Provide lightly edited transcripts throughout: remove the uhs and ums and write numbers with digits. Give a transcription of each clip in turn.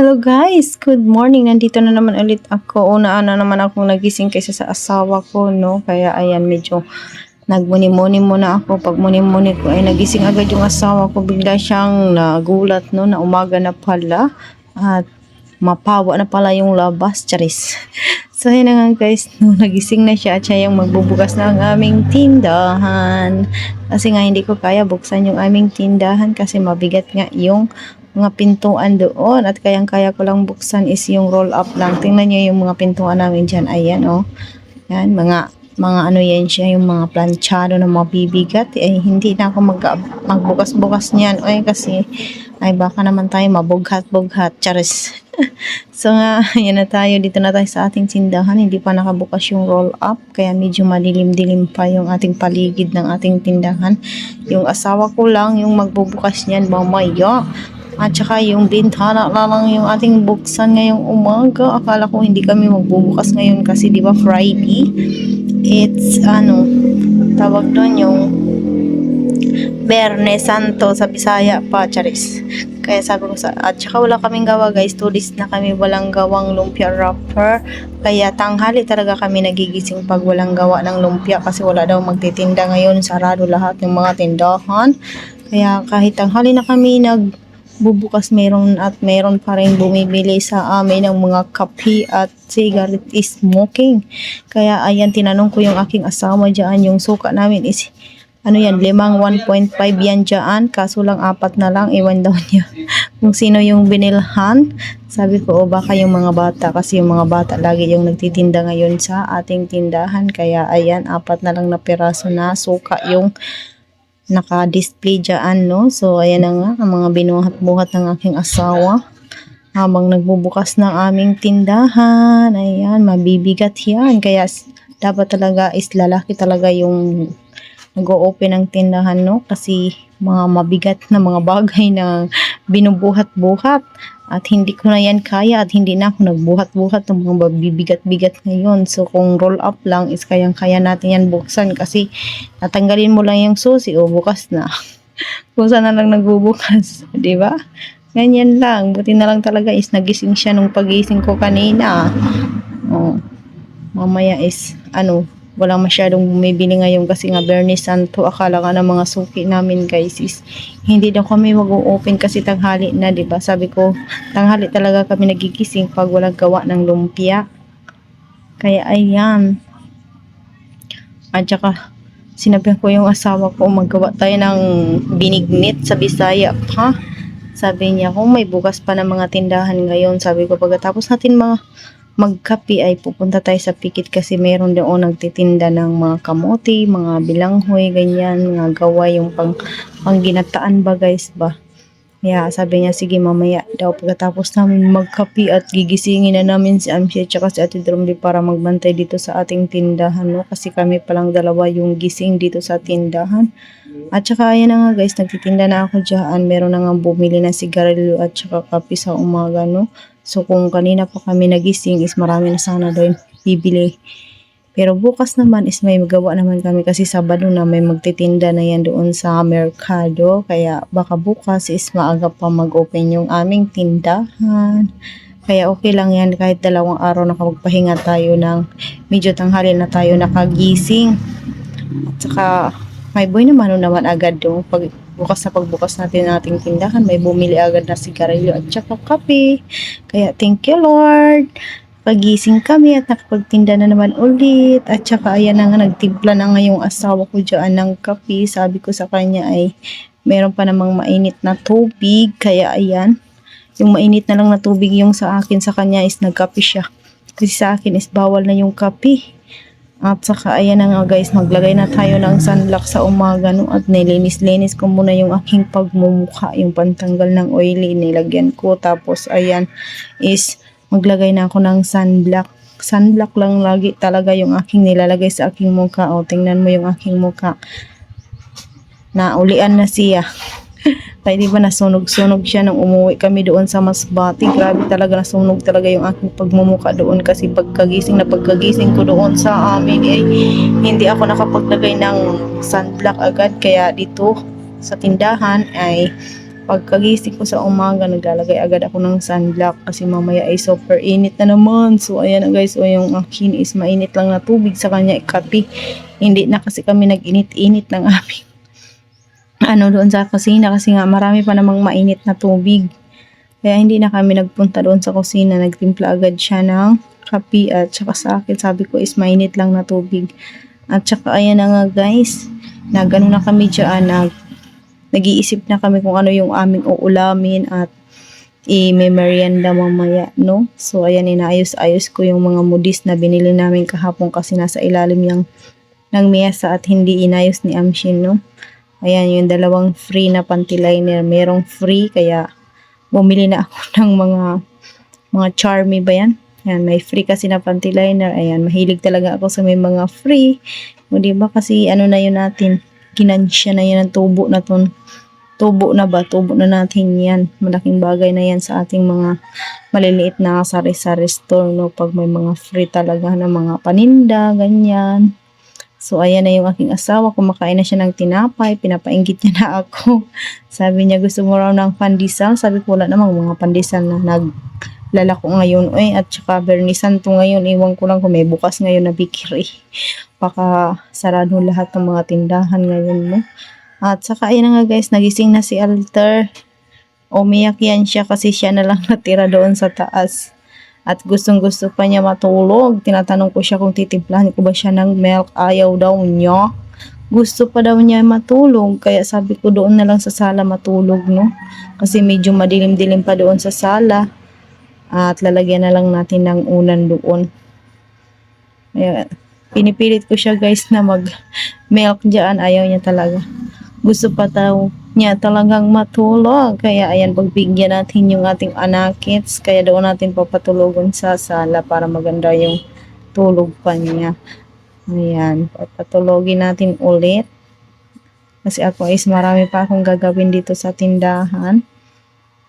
Hello guys, good morning. Nandito na naman ulit ako. Una na naman akong nagising kaysa sa asawa ko, no? Kaya ayan, medyo nagmuni-muni muna ako. Pag muni-muni ko ay nagising agad yung asawa ko. Bigla siyang nagulat, no? Na umaga na pala. At mapawa na pala yung labas. Charis. So yun na nga guys, no? Nagising na siya at siya yung magbubukas ng aming tindahan. Kasi nga hindi ko kaya buksan yung aming tindahan kasi mabigat nga yung mga pintuan doon at kayang-kaya ko lang buksan is yung roll up lang. Tingnan niyo yung mga pintuan namin dyan. Ayan, oh. Yan, mga ano yan siya, yung mga planchado na mabibigat. Eh, hindi na ako magbukas-bukas niyan. Ay, kasi, ay baka naman tayo mabughat-bughat. Charis. So nga, yan na tayo. Dito na tayo sa ating tindahan. Hindi pa nakabukas yung roll up. Kaya medyo madilim-dilim pa yung ating paligid ng ating tindahan. Yung asawa ko lang yung magbubukas niyan mamaya. At saka yung bintana lang yung ating buksan ngayong umaga. Akala ko hindi kami magbubukas ngayon kasi di ba Friday. It's tawag doon yung Biyernes Santo sa Bisaya pa, Charis. Kaya sabi ko at saka wala kaming gawa guys. 2 days na kami walang gawang lumpia wrapper. Kaya tanghali talaga kami nagigising pag walang gawa ng lumpia kasi wala daw magtitinda ngayon. Sarado lahat ng mga tindahan. Kaya kahit tanghali na kami bubukas meron pa rin bumibili sa amin ng mga kape at cigarette smoking. Kaya ayan, tinanong ko yung aking asawa dyan, yung suka namin is yan, 1.5 yan dyan, kaso lang 4 na lang, iwan daw niya kung sino yung binilhan. Sabi ko, baka yung mga bata, kasi yung mga bata lagi yung nagtitinda ngayon sa ating tindahan. Kaya ayan, 4 na lang na piraso na suka yung naka-display dyan, no? So, ayan na nga, ang mga binuhat-buhat ng aking asawa. Habang nagbubukas ng aming tindahan, ayan, mabibigat yan. Kaya, dapat talaga is lalaki talaga yung nag-o-open ng tindahan, no? Kasi, mga mabigat na mga bagay na binubuhat-buhat. At hindi ko na yan kaya at hindi na ako nagbuhat-buhat ng mga bibigat-bigat ngayon. So, kung roll up lang is kayang-kaya natin yan buksan kasi natanggalin mo lang yung susi o bukas na. Kusa na lang nagbubukas. Diba? Ganyan lang. Buti na lang talaga is nagising siya nung pagising ko kanina. Oh, mamaya is walang masyadong bumibili ngayon kasi nga Biyernes Santo. Akala nga ng mga suki namin guys is hindi daw kami mag-o-open kasi tanghali na, diba? Sabi ko, tanghali talaga kami nagigising pag walang gawa ng lumpia. Kaya ayan. At saka sinabihan ko yung asawa ko maggawa tayo ng binignit sa Bisaya pa. Sabi niya, kung may bukas pa ng mga tindahan ngayon, sabi ko pagkatapos natin magkape ay pupunta tayo sa Pikit kasi meron doon nagtitinda ng mga kamote, mga bilanghoy, ganyan, mga gawa yung pangginataan ba guys ba. Kaya sabi niya, sige mamaya daw pagkatapos namin magkape at gigisingin na namin si Amsia at si Ate Drumli para magbantay dito sa ating tindahan, no? Kasi kami palang dalawa yung gising dito sa tindahan. At saka ayan na nga guys, nagtitinda na ako dyan. Meron na nga bumili na sigarilyo at saka kape sa umaga, no? So kung kanina pa kami nagising is marami na sana doon bibili. Pero bukas naman is may magawa naman kami kasi Sabado na may magtitinda na yan doon sa merkado. Kaya baka bukas is maaga pa mag-open yung aming tindahan. Kaya okay lang yan kahit 2 araw nakapagpahinga tayo ng medyo tanghali na tayo nakagising. At saka may boy naman agad doon pagbukas natin ng ating tindahan, may bumili agad na sigarilyo at saka kape. Kaya thank you Lord. Pagising kami at nakapagtinda na naman ulit. At saka ayan na nga, nagtimpla na nga yung asawa ko dyan ng kape. Sabi ko sa kanya ay meron pa namang mainit na tubig. Kaya ayan, yung mainit na lang na tubig yung sa akin, sa kanya is nagkape siya. Kasi sa akin is bawal na yung kape. At saka ayan na nga guys, maglagay na tayo ng sunblock sa umaga, no? At nilinis-linis ko muna yung aking pagmumukha, yung pantanggal ng oily nilagyan ko. Tapos ayan is maglagay na ako ng sunblock. Sunblock lang lagi talaga yung aking nilalagay sa aking mukha. O, tingnan mo yung aking mukha. Naulian na siya. Kaya diba nasunog-sunog siya nung umuwi kami doon sa Masbate. Grabe talaga, nasunog talaga yung aking pagmumukha doon kasi pagkagising ko doon sa amin ay hindi ako nakapaglagay ng sunblock agad. Kaya dito sa tindahan ay Pagkagising ko sa umaga, naglalagay agad ako ng sunblock kasi mamaya ay super init na naman. So ayan na guys, o yung akin is mainit lang na tubig sa kanya kape. Hindi na kasi kami nag-init-init ng aming doon sa kusina kasi nga marami pa namang mainit na tubig. Kaya hindi na kami nagpunta doon sa kusina, nagtimpla agad siya ng kape at saka sa akin sabi ko is mainit lang na tubig. At saka ayan na nga guys, nagano na kami dyan, nag-iisip na kami kung ano yung aming uulamin at i-merienda mamaya, no? So ayan, inaayos-ayos ko yung mga moodies na binili namin kahapon kasi nasa ilalim ng mesa at hindi inayos ni Amshin, no? Ayan, yung dalawang free na panty liner, merong free kaya bumili na ako ng mga Charmy ba yan? Ayan, may free kasi na panty liner. Ayan, mahilig talaga ako sa may mga free. O diba kasi ano na yun natin, ginansya na yun ang tubo na ton. Tubo na ba? Tubo na natin yan. Malaking bagay na yan sa ating mga maliliit na sari-sari store, no? Pag may mga free talaga na mga paninda, ganyan. So, ayan na yung aking asawa. Kumakain na siya ng tinapay. Pinapainggit niya na ako. Sabi niya, gusto mo raw ng pandesal. Sabi ko, wala namang mga pandesal na naglalako ngayon. At saka bernisan to ngayon. Iwan ko lang kung may bukas ngayon na bikiri. Baka sarado lahat ng mga tindahan ngayon, no? At saka, ayan na nga guys, nagising na si Alter. Umiyak yan siya kasi siya na lang natira doon sa taas. At gustong-gusto pa niya matulog. Tinatanong ko siya kung titimplahan ko ba siya ng milk. Ayaw daw niya. Gusto pa daw niya matulog. Kaya sabi ko doon na lang sa sala matulog, no? Kasi medyo madilim-dilim pa doon sa sala. At lalagyan na lang natin ng unan doon. Kaya pinipilit ko siya guys na mag-milk dyan. Ayaw niya talaga. Gusto pa daw niya talagang matulog. Kaya ayan, pagbigyan natin yung ating anakits. Kaya doon natin papatulogon sa sala para maganda yung tulog pa niya. Ayan, papatulogin natin ulit. Kasi ako is marami pa akong gagawin dito sa tindahan.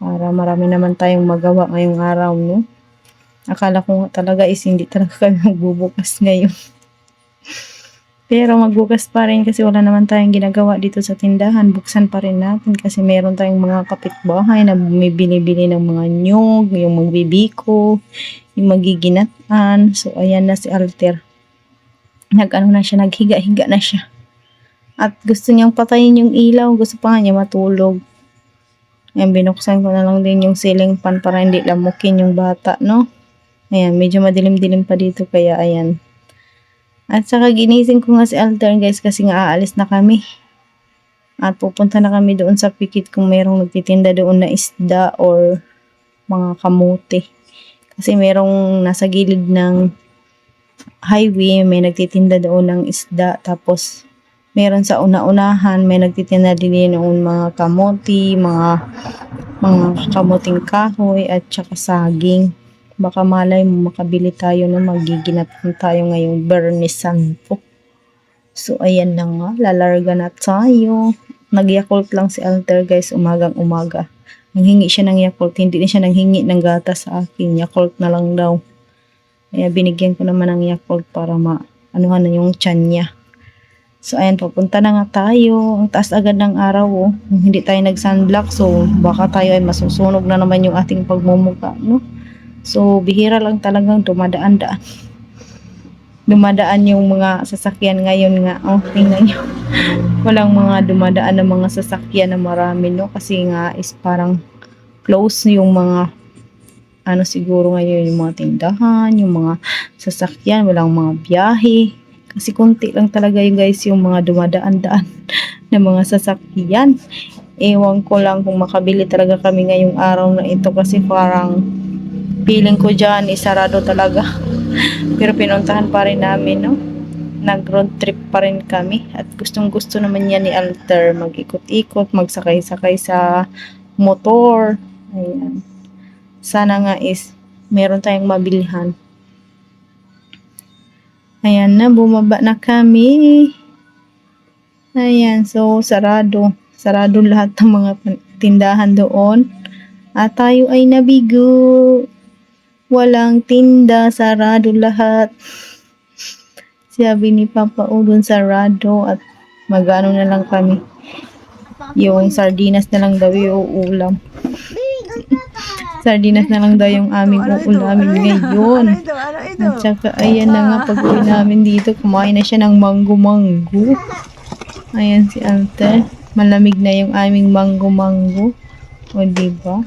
Para marami naman tayong magawa ngayong araw, no? Akala ko talaga is hindi talaga kami magbubukas ngayon. Pero magbukas pa rin kasi wala naman tayong ginagawa dito sa tindahan. Buksan pa rin natin kasi meron tayong mga kapitbahay na may binibili ng mga nyug, yung magbibiko, yung magiginatan. So, ayan na si Alter. Nag-ano na siya, naghiga-higa na siya. At gusto niyang patayin yung ilaw. Gusto pa nga niya matulog. Ayan, binuksan ko na lang din yung ceiling fan para hindi lamukin yung bata, no? Ayan, medyo madilim-dilim pa dito kaya ayan. At saka ginising ko nga si Alter guys kasi nga aalis na kami. At pupunta na kami doon sa pikit kung merong nagtitinda doon na isda or mga kamote. Kasi merong nasa gilid ng highway, may nagtitinda doon ng isda. Tapos meron sa una-unahan, may nagtitinda din noon mga kamote, mga kamuting kahoy at saka saging. Baka malay mo makabili tayo na magiginatan tayo ngayong Bernisan po. So ayan na nga, lalarga na tayo. Nag-Yakult lang si Alter guys umagang umaga. Nanghingi siya ng Yakult, hindi na siya nanghingi ng gatas sa akin. Yakult na lang daw. Kaya binigyan ko naman ng Yakult para anuhan na yung tiyan niya. So ayan, papunta na nga tayo. Ang taas agad ng araw, oh. Hindi tayo nag-sunblock, so baka tayo ay masusunog na naman yung ating pagmumuka, no? So bihira lang talagang dumadaan yung mga sasakyan ngayon nga. Oh, tingnan nyo. Walang mga dumadaan na mga sasakyan na marami, no? Kasi nga is parang close yung mga siguro ngayon yung mga tindahan, yung mga sasakyan, walang mga biyahe. Kasi konti lang talaga yung guys yung mga dumadaan-daan na mga sasakyan. Ewan ko lang kung makabili talaga kami ngayong araw na ito kasi parang feeling ko dyan isarado talaga. Pero pinuntahan pa rin namin, no? Nag-road trip pa rin kami. At gustong gusto naman niya ni Alter mag-ikot-ikot, magsakay-sakay sa motor. Ayan. Sana nga is meron tayong mabilihan. Ayan na, bumaba na kami. Ayan, so sarado. Sarado lahat ng mga tindahan doon. At tayo ay nabigo. Walang tinda, sarado lahat. Sabi ni Papa Udon sarado at magano na lang kami. yung sardinas na lang daw yung ulam. Sardinas na lang daw yung aming uulamin ngayon. At saka, ayan na nga, pag-uwi namin dito, kumain na siya ng mango-mango. Ayan si ate. Malamig na yung aming mango-mango. O, diba?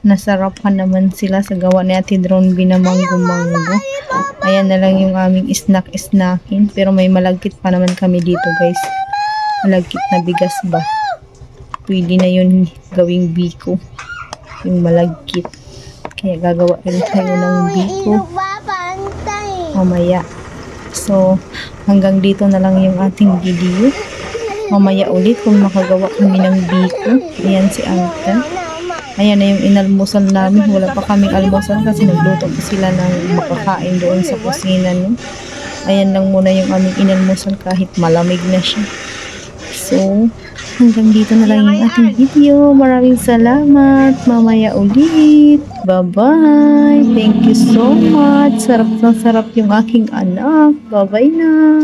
Nasarapan naman sila sa gawa ni Ate Dronby na mango-mango. Ayan na lang yung aming snack-snackin. Pero may malagkit pa naman kami dito, guys. Malagkit na bigas ba? Pwede na yun gawing biko. Yung malagkit. Kaya gagawa rin tayo ng biko mamaya. So, hanggang dito na lang yung ating video. Mamaya ulit kung makagawa kami ng biko. Ayan si ate. Ayan na yung inalmusal namin. Wala pa kaming almusal kasi nagluto pa sila ng makakain doon sa kusina. No? Ayan lang muna yung aming inalmusal kahit malamig na siya. So, hanggang dito na lang yung ating video. Maraming salamat. Mamaya ulit. Bye-bye. Thank you so much. Sarap na sarap yung aking anak. Bye-bye na.